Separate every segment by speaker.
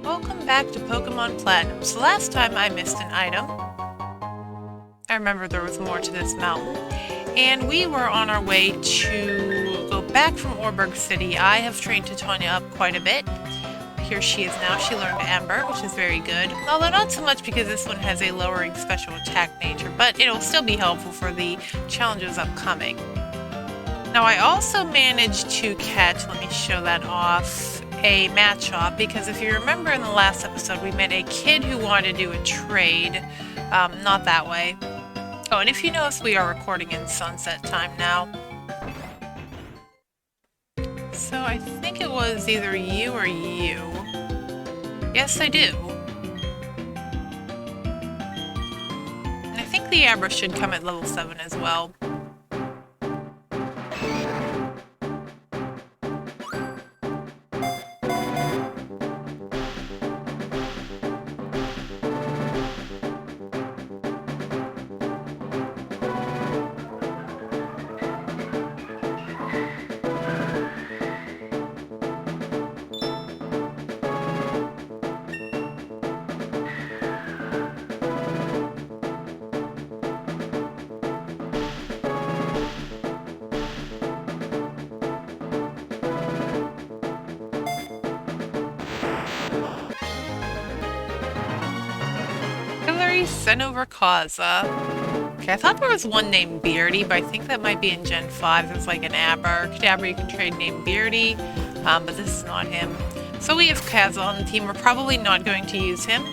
Speaker 1: Welcome back to Pokemon Platinum. So last time I missed an item. I remember there was more to this mountain. And we were on our way to go back from Orberg City. I have trained Titania up quite a bit. Here she is now. She learned Amber, which is very good. Although not so much because this one has a lowering special attack nature, but it'll still be helpful for the challenges upcoming. Now I also managed to catch, let me show that off, a match-off, because if you remember in the last episode we met a kid who wanted to do a trade. Not that way. Oh, and if you notice, we are recording in sunset time now. So I think it was either you or you. Yes, I do. And I think the Abra should come at level 7 as well. Over Kaza. Okay, I thought there was one named Beardy, but I think that might be in Gen 5. There's like an Abra or Kadabra you can trade named Beardy, but this is not him. So we have Kaza on the team. We're probably not going to use him.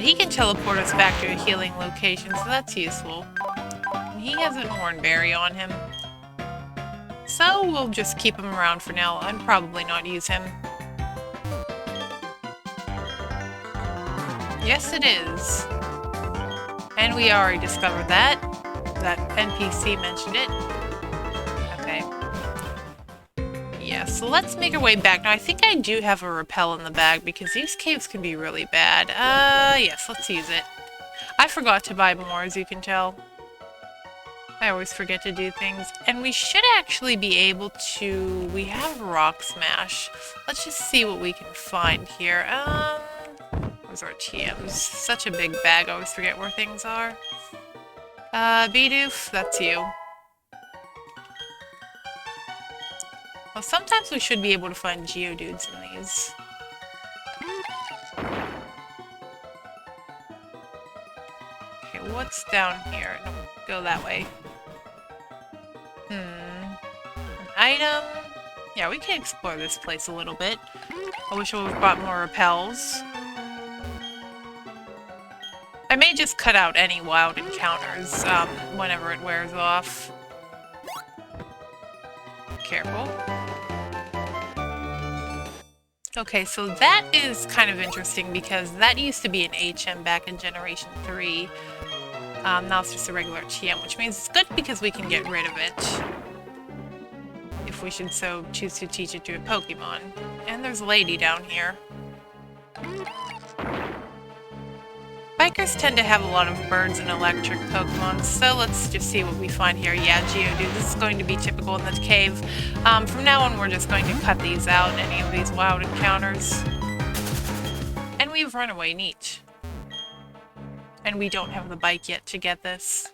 Speaker 1: He can teleport us back to a healing location, so that's useful. And he has an Hornberry on him. So we'll just keep him around for now and probably not use him. Yes, it is. And we already discovered that. That NPC mentioned it. Okay. Yeah, so let's make our way back. Now, I think I do have a repel in the bag because these caves can be really bad. Yes, let's use it. I forgot to buy more, as you can tell. I always forget to do things. And we should actually be able to... We have Rock Smash. Let's just see what we can find here. Where's our TMs? Such a big bag, I always forget where things are. Bidoof, that's you. Well, sometimes we should be able to find Geodudes in these. Okay, what's down here? No, go that way. An item? Yeah, we can explore this place a little bit. I wish I would have brought more repels. I may just cut out any wild encounters whenever it wears off. Careful. Okay, so that is kind of interesting because that used to be an HM back in Generation 3. Now it's just a regular TM, which means it's good because we can get rid of it. If we should so choose to teach it to a Pokemon. And there's a lady down here. Bikers tend to have a lot of birds and electric Pokemon, so let's just see what we find here. Yeah, Geodude, this is going to be typical in the cave. From now on, we're just going to cut these out, any of these wild encounters. And we've run away, neat. And we don't have the bike yet to get this.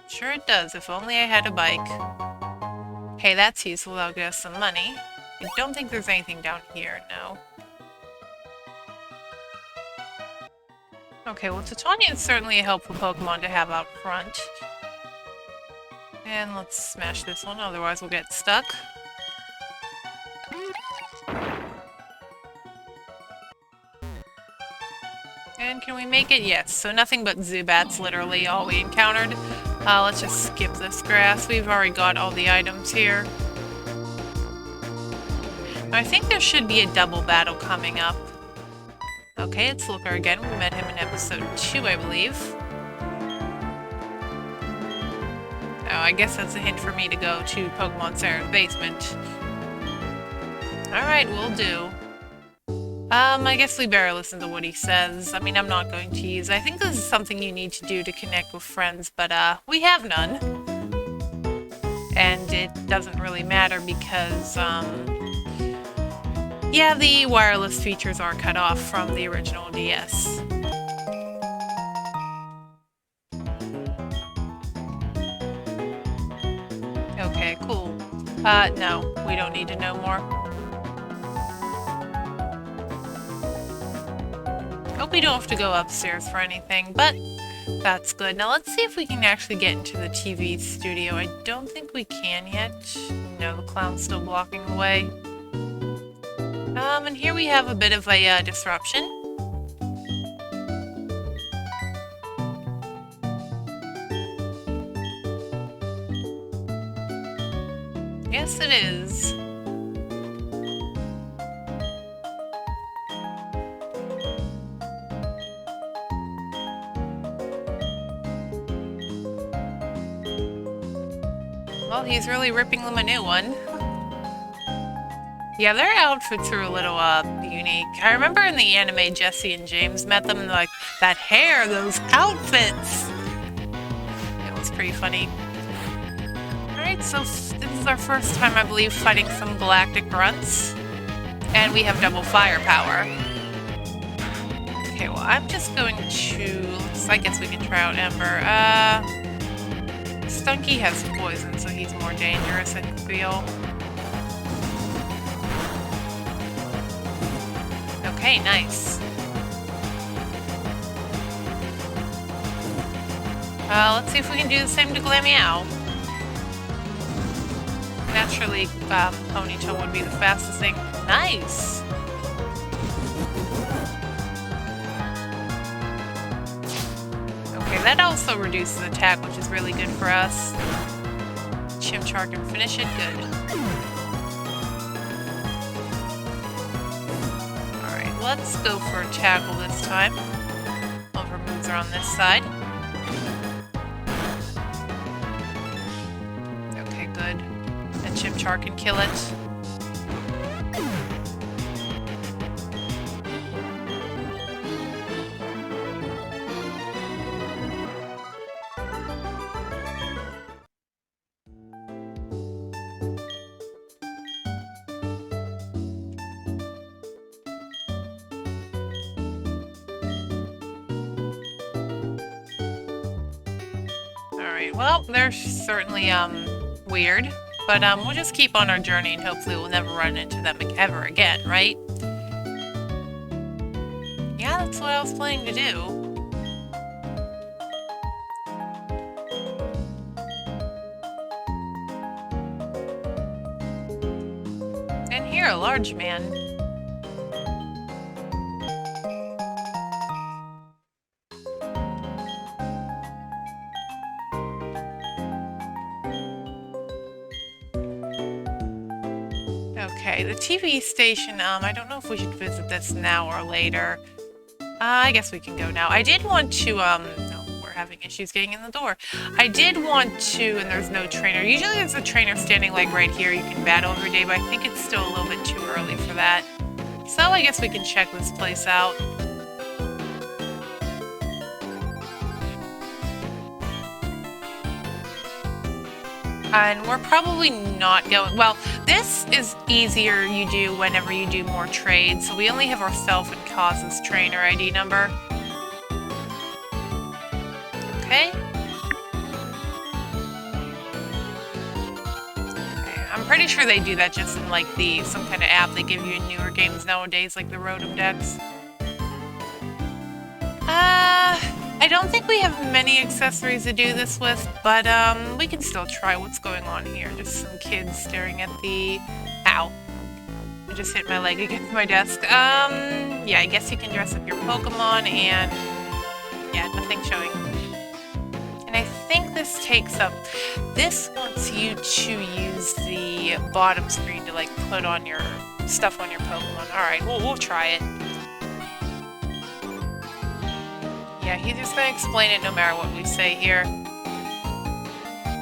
Speaker 1: Sure it does, if only I had a bike. Hey, that's useful, that'll get us some money. I don't think there's anything down here, no. Okay, well, Titania is certainly a helpful Pokemon to have out front. And let's smash this one, otherwise we'll get stuck. And can we make it? Yes, so nothing but Zubats, literally all we encountered. Let's just skip this grass. We've already got all the items here. I think there should be a double battle coming up. Okay, it's Looker again. We met him in episode 2, I believe. Oh, I guess that's a hint for me to go to Pokemon Center's basement. Alright, we'll do. I guess we better listen to what he says. I mean, I'm not going to use... I think this is something you need to do to connect with friends, but, we have none. And it doesn't really matter because, yeah, the wireless features are cut off from the original DS. Okay, cool. No, we don't need to know more. Hope we don't have to go upstairs for anything, but that's good. Now let's see if we can actually get into the TV studio. I don't think we can yet. No, the clown's still blocking the way. And here we have a bit of a disruption. Yes, it is. Well, he's really ripping them a new one. Yeah, their outfits are a little, unique. I remember in the anime, Jesse and James met them, and like, that hair, those outfits! It was pretty funny. Alright, so this is our first time, I believe, fighting some galactic grunts. And we have double firepower. Okay, well, I'm just going to... I guess we can try out Ember. Stunky has poison, so he's more dangerous, I feel. Okay, nice. Let's see if we can do the same to Glameow. Naturally, Ponytail would be the fastest thing. Nice! Okay, that also reduces attack, which is really good for us. Chimchar can finish it, good. Alright, let's go for a tackle this time. All of our moves are on this side. Okay, good. And Chimchar can kill it. Alright, well, they're certainly, weird. But, we'll just keep on our journey and hopefully we'll never run into them ever again, right? Yeah, that's what I was planning to do. And here, a large man. Okay, the TV station, I don't know if we should visit this now or later. I guess we can go now. I did want to, no, we're having issues getting in the door. I did want to, and there's no trainer. Usually there's a trainer standing like right here you can battle every day, but I think it's still a little bit too early for that. So I guess we can check this place out. And we're probably not going... Well, this is easier you do whenever you do more trades. So we only have ourself and Kaz's trainer ID number. Okay. I'm pretty sure they do that just in like some kind of app they give you in newer games nowadays, like the Rotom decks. I don't think we have many accessories to do this with, but we can still try what's going on here. Just some kids staring at the... Ow. I just hit my leg against my desk. Yeah, I guess you can dress up your Pokemon and... Yeah, nothing showing. And I think this takes up... This wants you to use the bottom screen to, like, put on your stuff on your Pokemon. Alright, we'll try it. Yeah, he's just gonna explain it no matter what we say here.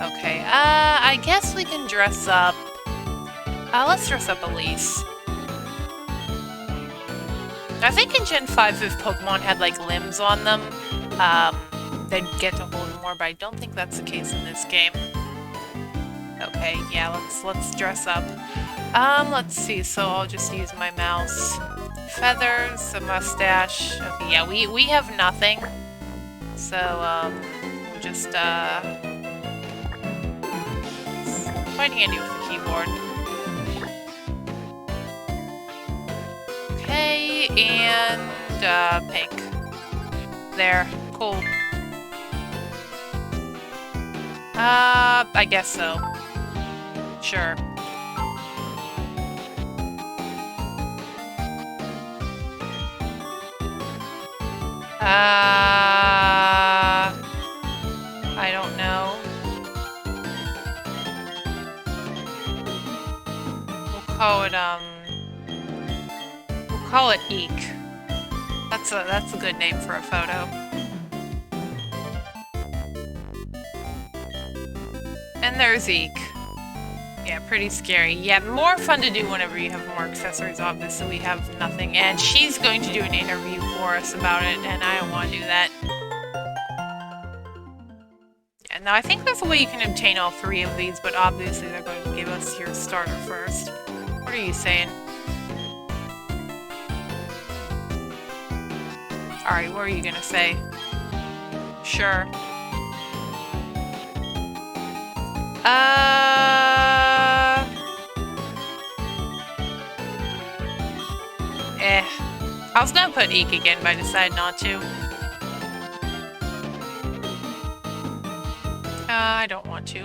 Speaker 1: Okay, I guess we can dress up... let's dress up Elise. I think in Gen 5, if Pokemon had, like, limbs on them, they'd get to hold more, but I don't think that's the case in this game. Okay, Okay, yeah, let's dress up. Let's see, so I'll just use my mouse. Feathers, a mustache. Okay, yeah, we have nothing. So, we'll just, it's quite handy with the keyboard. Okay, and, pink. There, cool. I guess so. Sure. I don't know. We'll call it Eek. That's a good name for a photo. And there's Eek. Yeah, pretty scary. Yeah, more fun to do whenever you have more accessories. Obviously, we have nothing. And she's going to do an interview for us about it, and I don't want to do that. Yeah, now I think there's a way you can obtain all 3 of these, but obviously they're going to give us your starter first. What are you saying? Alright, what are you gonna say? Sure. I was gonna put Eek again, but I decided not to. I don't want to.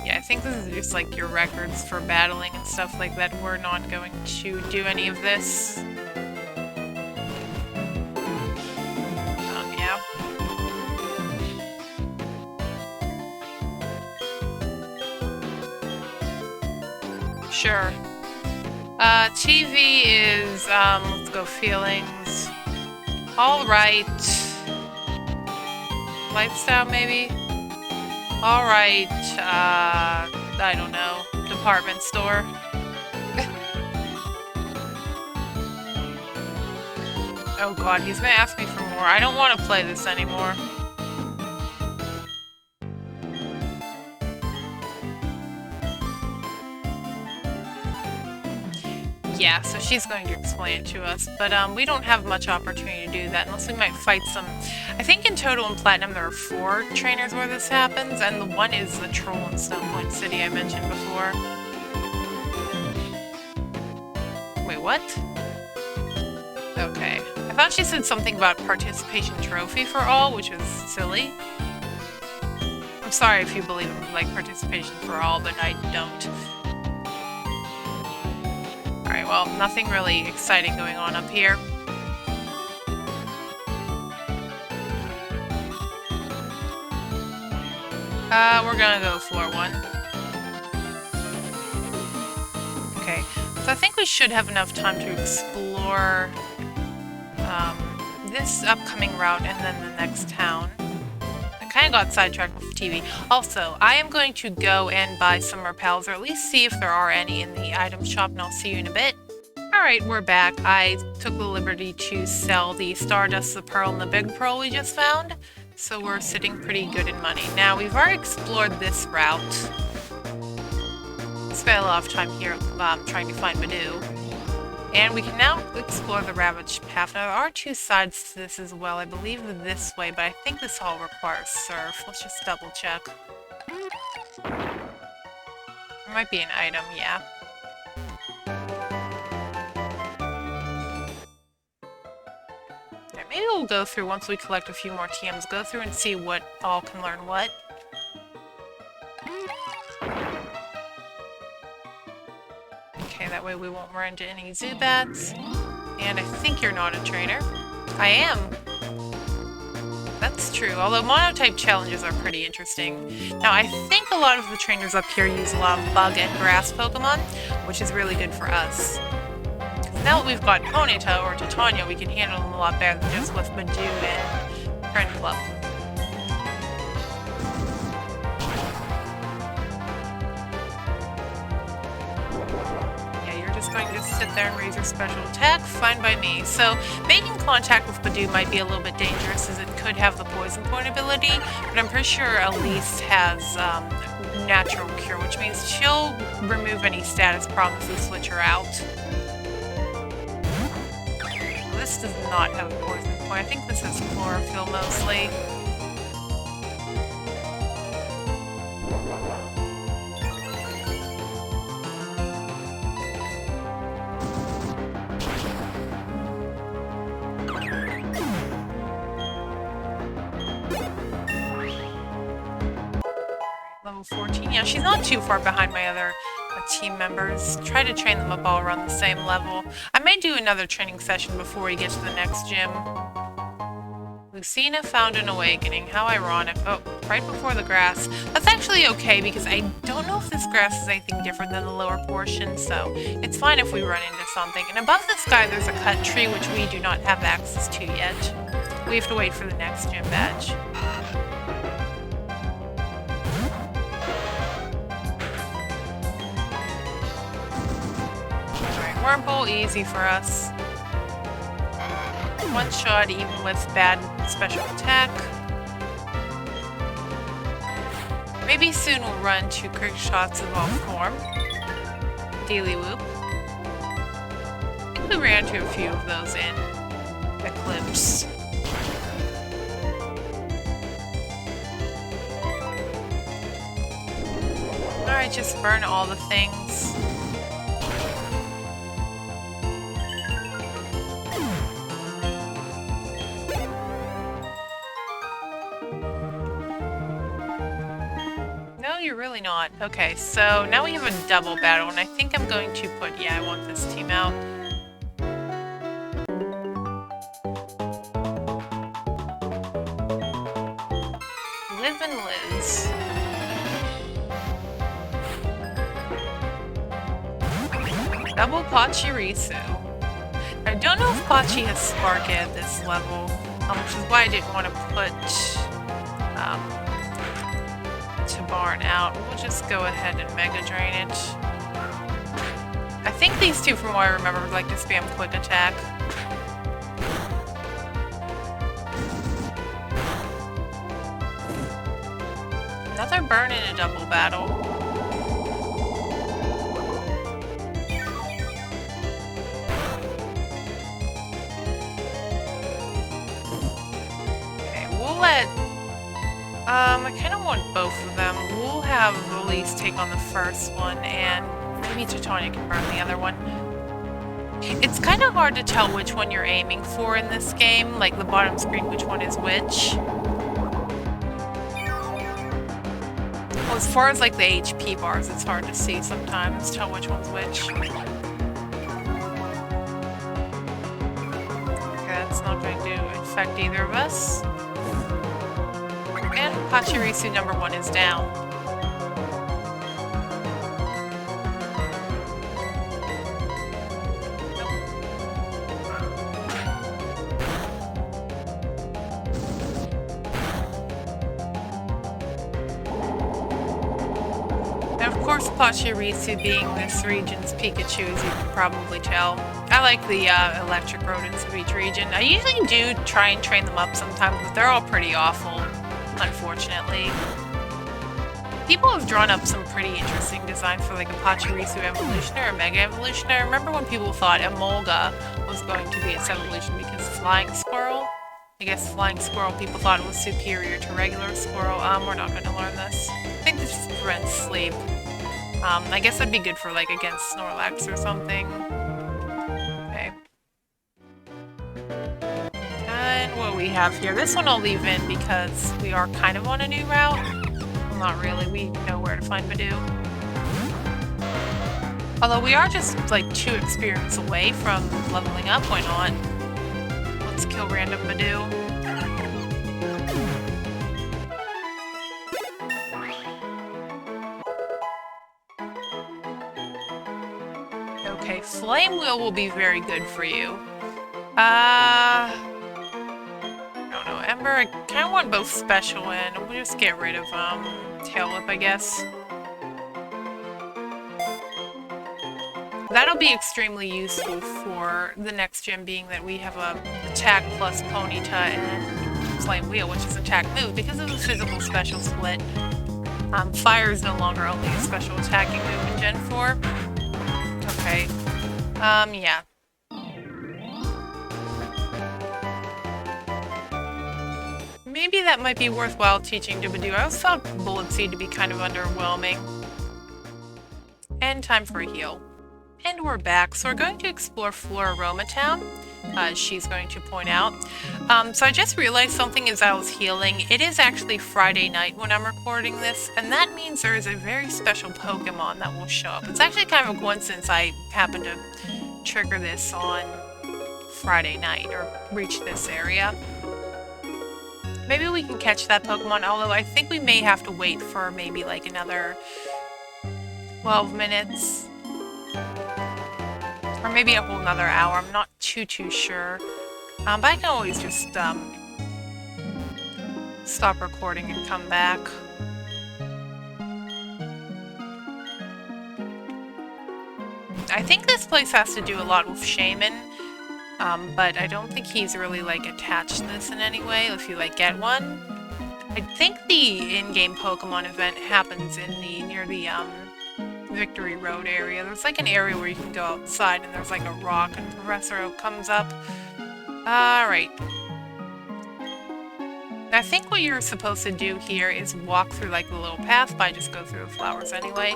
Speaker 1: Yeah, I think this is just like your records for battling and stuff like that. We're not going to do any of this. Yeah. Sure. TV is, let's go feelings. Alright. Lifestyle, maybe? Alright, I don't know. Department store. Oh god, he's gonna ask me for more. I don't want to play this anymore. Yeah, so she's going to explain it to us, but we don't have much opportunity to do that unless we might fight some... I think in total in Platinum there are 4 trainers where this happens, and the one is the troll in Stone Point City I mentioned before. Wait, what? Okay. I thought she said something about participation trophy for all, which was silly. I'm sorry if you believe in, like, participation for all, but I don't. Alright, well, nothing really exciting going on up here. We're gonna go floor 1. Okay, so I think we should have enough time to explore this upcoming route and then the next town. I kind of got sidetracked with TV. Also, I am going to go and buy some repels, or at least see if there are any in the item shop, and I'll see you in a bit. Alright, we're back. I took the liberty to sell the Stardust, the Pearl, and the Big Pearl we just found, so we're sitting pretty good in money. Now, we've already explored this route. Spent a lot of time here trying to find Badoo. And we can now explore the Ravaged Path. Now, there are 2 sides to this as well. I believe this way, but I think this all requires surf. Let's just double check. There might be an item, yeah. Maybe we'll go through, once we collect a few more TMs, go through and see what all can learn what. Okay, that way we won't run into any Zubats. And I think you're not a trainer. I am. That's true, although monotype challenges are pretty interesting. Now, I think a lot of the trainers up here use a lot of bug and grass Pokemon, which is really good for us. Now that we've got Ponyta or Titania, we can handle them a lot better than just with Badoo and Friend Club. Yeah, you're just going to sit there and raise your special attack. Fine by me. So making contact with Badoo might be a little bit dangerous as it could have the poison point ability, but I'm pretty sure Elise has natural cure, which means she'll remove any status problems and switch her out. This does not have a poison point. I think this is chlorophyll mostly. Level 14. Yeah, she's not too far behind my other team members. Try to train them up all around the same level. I may do another training session before we get to the next gym. Lucina found an awakening. How ironic. Oh, right before the grass. That's actually okay because I don't know if this grass is anything different than the lower portion, so it's fine if we run into something. And above this guy there's a cut tree which we do not have access to yet. We have to wait for the next gym badge. Wormhole, easy for us. One shot even with bad special attack. Maybe soon we'll run to quick shots evolved form. Daily Whoop. I think we ran to a few of those in Eclipse. Alright, just burn all the things. No, you're really not. Okay, so now we have a double battle, and I think I'm going to put... Yeah, I want this team out. Liv and Liz. Double Pachirisu. I don't know if Pachi has Spark at this level, which is why I didn't want to put Tabarn out. We'll just go ahead and Mega Drain it. I think these two, from what I remember, would like to spam Quick Attack. Another burn in a double battle. I kind of want both of them. We'll have Elise take on the first one, and maybe Titania can burn the other one. It's kind of hard to tell which one you're aiming for in this game, like the bottom screen, which one is which. Well, as far as like the HP bars, it's hard to see sometimes, tell which one's which. Okay, that's not going to affect either of us. And Pachirisu number 1 is down. And of course, Pachirisu being this region's Pikachu, as you can probably tell. I like the electric rodents of each region. I usually do try and train them up sometimes, but they're all pretty awful. Unfortunately. People have drawn up some pretty interesting designs for like a Pachirisu evolution or a Mega Evolution. I remember when people thought Emolga was going to be its evolution because Flying Squirrel. I guess Flying Squirrel, people thought it was superior to regular Squirrel. We're not going to learn this. I think this just prevents sleep. I guess that'd be good for like against Snorlax or something. Okay. And what we have here, this one I'll leave in because we are kind of on a new route. Well, not really, we know where to find Badoo. Although we are just like 2 experience away from leveling up, why not? Let's kill random Badoo. Okay, Flame Wheel will be very good for you. I don't know, Ember, I kind of want both special in. We'll just get rid of Tail Whip, I guess. That'll be extremely useful for the next gym, being that we have a attack plus Ponyta and Flame Wheel, which is attack move. Because of the physical special split, Fire is no longer only a special attacking move in Gen 4. Okay. Yeah. Maybe that might be worthwhile teaching Dubadoo. I always found Bullet Seed to be kind of underwhelming. And time for a heal. And we're back. So we're going to explore Floraroma Town, as she's going to point out. So I just realized something as I was healing. It is actually Friday night when I'm recording this, and that means there is a very special Pokemon that will show up. It's actually kind of a coincidence I happened to trigger this on Friday night, or reach this area. Maybe we can catch that Pokemon, although I think we may have to wait for maybe like another 12 minutes. Or maybe a whole nother hour. I'm not too sure. But I can always just stop recording and come back. I think this place has to do a lot with Shaman. But I don't think he's really like attached to this in any way if you like get one. I think the in-game Pokemon event happens in the near the Victory Road area. There's like an area where you can go outside and there's like a rock and Professor Oak comes up. Alright. I think what you're supposed to do here is walk through like the little path, but I just go through the flowers anyway.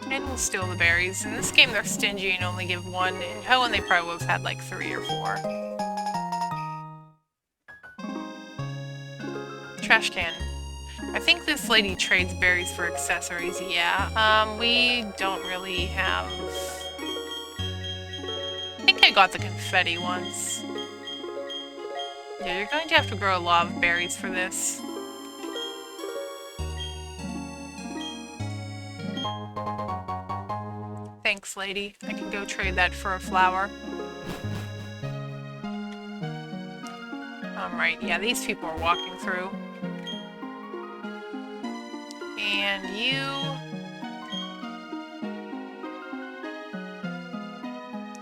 Speaker 1: And we'll steal the berries. In this game they're stingy and only give one. In Hoenn they probably would have had like 3 or 4. Trash can. I think this lady trades berries for accessories, yeah. We don't really have... I think I got the confetti once. Yeah, you're going to have to grow a lot of berries for this. Thanks, lady. I can go trade that for a flower. Alright, yeah, these people are walking through. And you...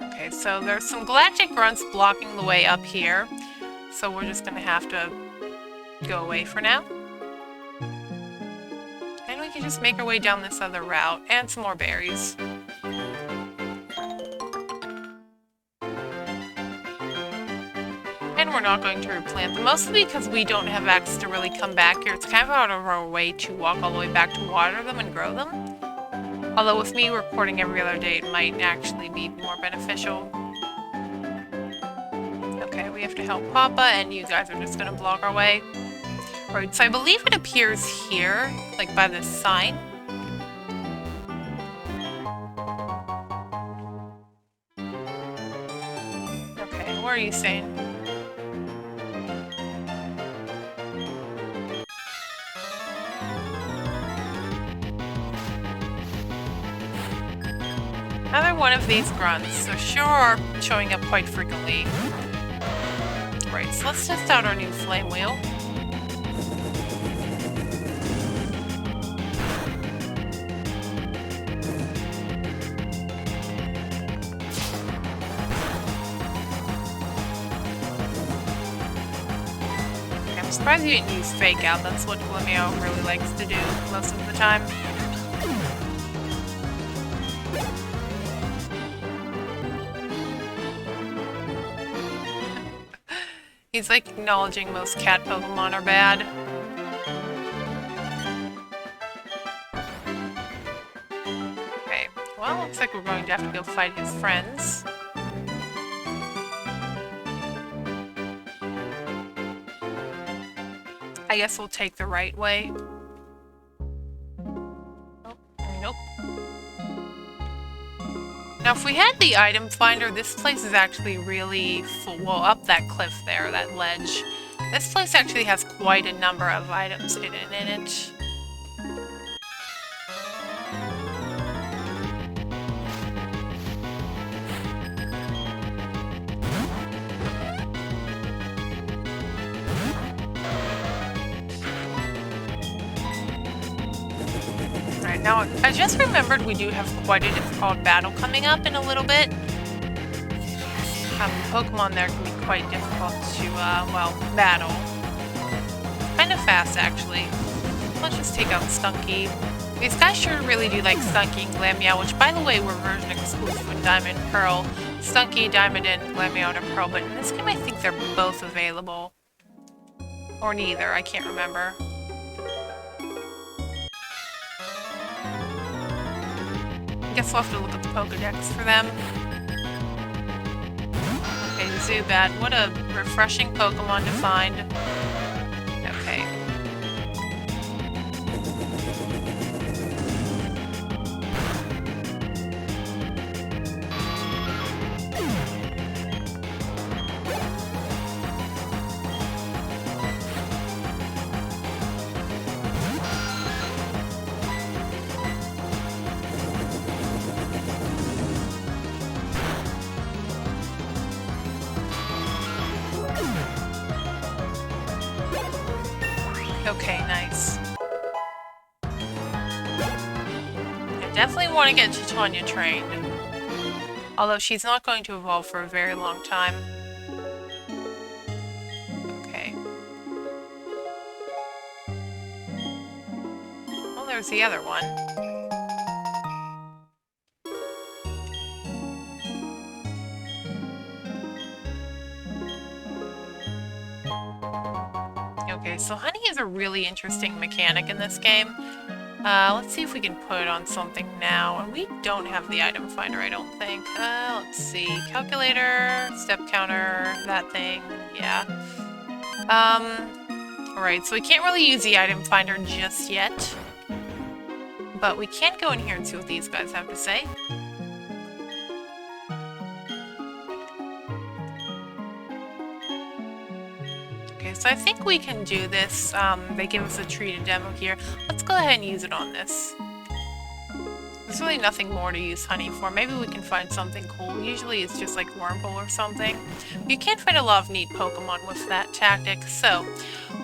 Speaker 1: Okay, so there's some galactic grunts blocking the way up here. So we're just gonna have to go away for now. And we can just make our way down this other route. And some more berries. And we're not going to replant them, mostly because we don't have access to really come back here. It's kind of out of our way to walk all the way back to water them and grow them. Although with me recording every other day, it might actually be more beneficial. Okay, we have to help Papa, and you guys are just going to block our way. Right, so I believe it appears here, like by this sign. Okay, what are you saying? Another one of these grunts, so sure are showing up quite frequently. Right, so let's test out our new Flame Wheel. Okay, I'm surprised you didn't use Fake Out, that's what Glimeo really likes to do most of the time. He's like acknowledging most cat Pokemon are bad. Okay, well, looks like we're going to have to go fight his friends. I guess we'll take the right way. Oh, nope. Now, if we had the item finder, this place is actually really full. Well, up that cliff there, that ledge. This place actually has quite a number of items hidden in it. Now, I just remembered we do have quite a difficult battle coming up in a little bit. Pokemon there can be quite difficult to, well, battle. Kind of fast, actually. Let's just take out Stunky. These guys sure really do like Stunky and Glameow, which, by the way, were version exclusive in Diamond and Pearl. Stunky, Diamond, and Glameow to Pearl, but in this game I think they're both available. Or neither, I can't remember. I guess we'll have to look at the Pokedex for them. Okay, Zubat, what a refreshing Pokemon to find. Okay. Okay, nice. I definitely want to get Titania trained. Although she's not going to evolve for a very long time. Okay. Well, there's the other one. Okay, so honey is a really interesting mechanic in this game. Let's see if we can put it on something now. And we don't have the item finder, I don't think. Let's see. Calculator, step counter, that thing. Yeah. Alright, so we can't really use the item finder just yet. But we can go in here and see what these guys have to say. So I think we can do this. They give us a treated demo here. Let's go ahead and use it on this. There's really nothing more to use honey for. Maybe we can find something cool. Usually it's just like Wurmple or something. You can find a lot of neat Pokemon with that tactic. So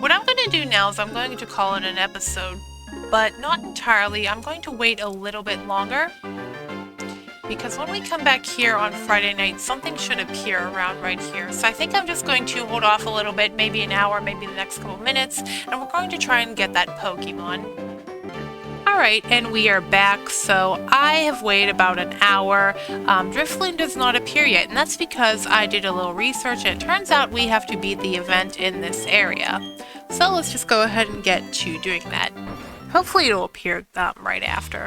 Speaker 1: what I'm going to do now is I'm going to call it an episode, but not entirely. I'm going to wait a little bit longer. Because when we come back here on Friday night, something should appear around right here. So I think I'm just going to hold off a little bit, maybe an hour, maybe the next couple minutes, and we're going to try and get that Pokemon. Alright, and we are back. So I have waited about an hour. Drifloon does not appear yet, and that's because I did a little research, and it turns out we have to beat the event in this area. So let's just go ahead and get to doing that. Hopefully it'll appear right after.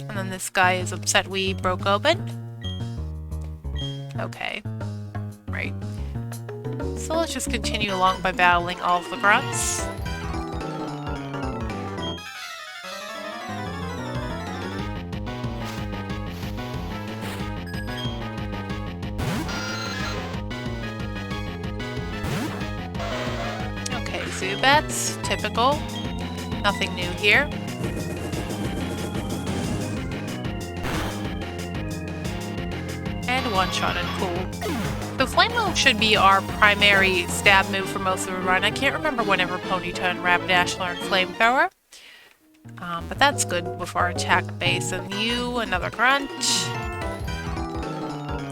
Speaker 1: And then this guy is upset we broke open. Okay. Right. So let's just continue along by battling all of the grunts. Okay, Zubats. Typical. Nothing new here. And one-shotted. Cool. The Flame move should be our primary stab move for most of the run. I can't remember whenever Ponyta and Rapidash learned Flamethrower. But that's good with our attack base. And you, another grunt.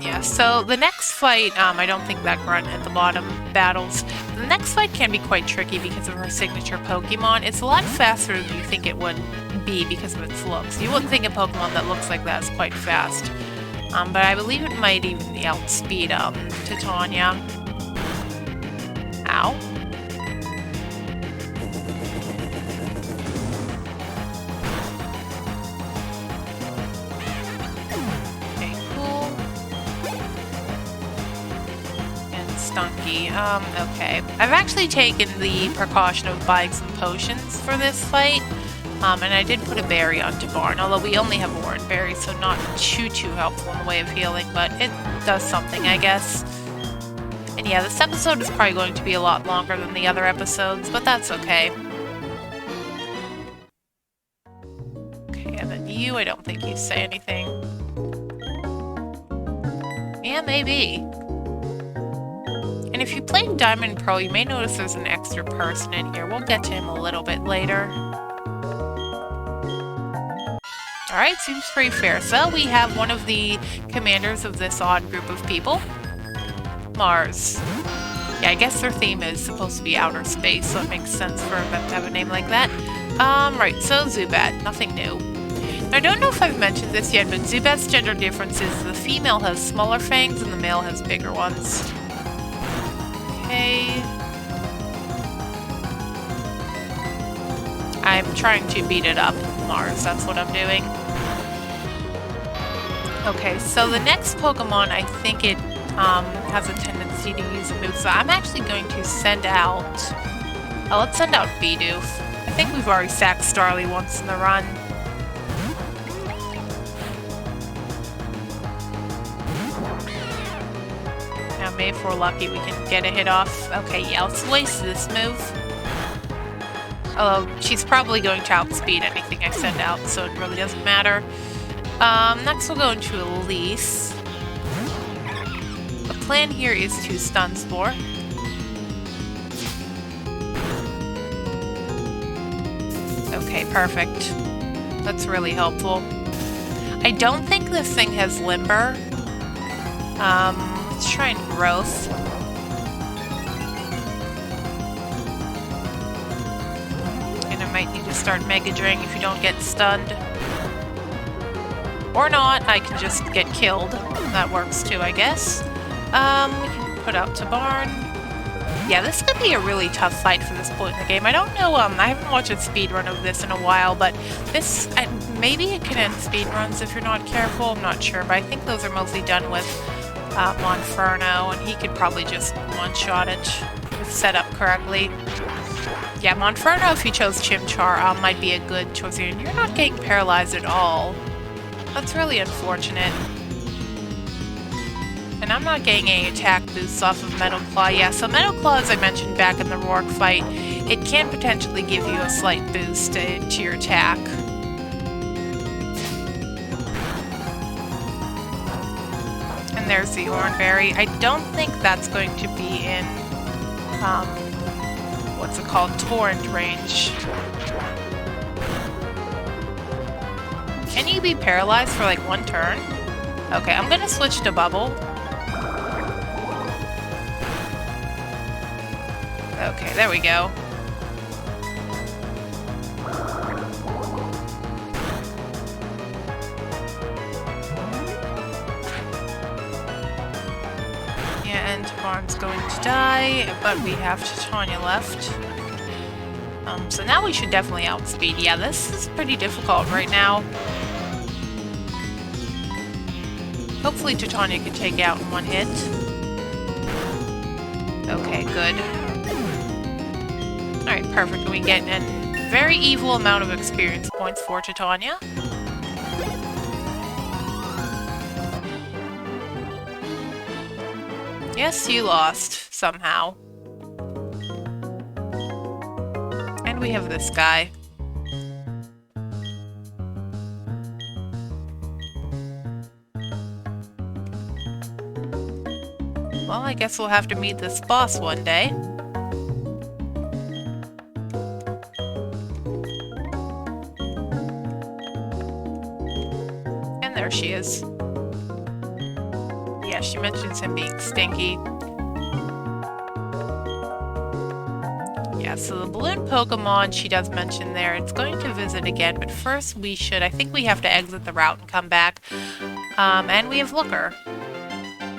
Speaker 1: Yeah, so the next fight, I don't think that grunt at the bottom battles. The next fight can be quite tricky because of her signature Pokemon. It's a lot faster than you think it would be because of its looks. You wouldn't think a Pokemon that looks like that is quite fast. But I believe it might even outspeed Titania. Ow. Okay, cool. And Stunky. Okay. I've actually taken the precaution of buying some potions for this fight. And I did put a berry onto Barn, although we only have orange berries, so not too helpful in the way of healing, but it does something, I guess. And yeah, this episode is probably going to be a lot longer than the other episodes, but that's okay. Okay, and then you, I don't think you say anything. Yeah, maybe. And if you played Diamond and Pearl, you may notice there's an extra person in here. We'll get to him a little bit later. Alright, seems pretty fair. So we have one of the commanders of this odd group of people. Mars. Yeah, I guess their theme is supposed to be outer space, so it makes sense for them to have a name like that. Right, so Zubat. Nothing new. I don't know if I've mentioned this yet, but Zubat's gender difference is the female has smaller fangs and the male has bigger ones. Okay. I'm trying to beat it up, Mars. That's what I'm doing. Okay, so the next Pokemon, I think it has a tendency to use a move, so I'm actually going to send out... Oh, let's send out Bidoof. I think we've already sacked Starly once in the run. Now, maybe if we're lucky, we can get a hit off. Okay, yeah, let's waste this move. Although, she's probably going to outspeed anything I send out, so it really doesn't matter. Next we'll go into Elise. The plan here is to stun Spore. Okay, perfect. That's really helpful. I don't think this thing has Limber. Let's try and Growth. And I might need to start Mega Drain if you don't get stunned. Or not, I can just get killed. That works too, I guess. We can put out to Barn. Yeah, this could be a really tough fight for this point in the game. I don't know, I haven't watched a speedrun of this in a while, but this, maybe it can end speedruns if you're not careful, I'm not sure, but I think those are mostly done with Monferno, and he could probably just one-shot it if set up correctly. Yeah, Monferno, if you chose Chimchar, might be a good choice here, and you're not getting paralyzed at all. That's really unfortunate. And I'm not getting any attack boosts off of Metal Claw. Yeah, so Metal Claw, as I mentioned back in the Roark fight, it can potentially give you a slight boost to your attack. And there's the Oranberry. I don't think that's going to be in, what's it called, Torrent range. Can you be paralyzed for like one turn? Okay, I'm gonna switch to Bubble. Okay, there we go. Yeah, and Barn's going to die, but we have Titania left. So now we should definitely outspeed. Yeah, this is pretty difficult right now. Hopefully Titania can take out in one hit. Okay, good. Alright, perfect. We get a very evil amount of experience points for Titania. Yes, you lost, somehow. And we have this guy. Well, I guess we'll have to meet this boss one day. And there she is. Yeah, she mentions him being stinky. Yeah, so the balloon Pokemon she does mention there, it's going to visit again, but first we should, I think we have to exit the route and come back. And we have Looker.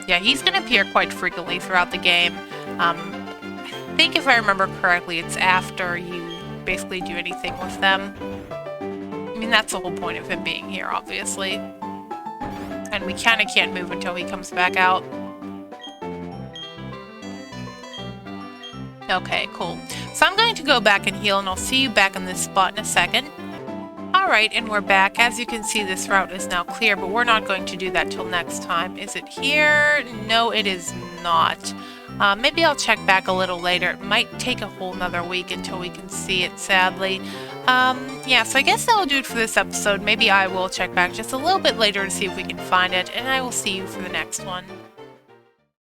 Speaker 1: Yeah, he's going to appear quite frequently throughout the game. I think if I remember correctly, it's after you basically do anything with them. I mean, that's the whole point of him being here, obviously. And we kind of can't move until he comes back out. Okay, cool. So I'm going to go back and heal, and I'll see you back in this spot in a second. Alright, and we're back. As you can see, this route is now clear, but we're not going to do that till next time. Is it here? No, it is not. Maybe I'll check back a little later. It might take a whole nother week until we can see it, sadly. Yeah, so I guess that'll do it for this episode. Maybe I will check back just a little bit later to see if we can find it, and I will see you for the next one.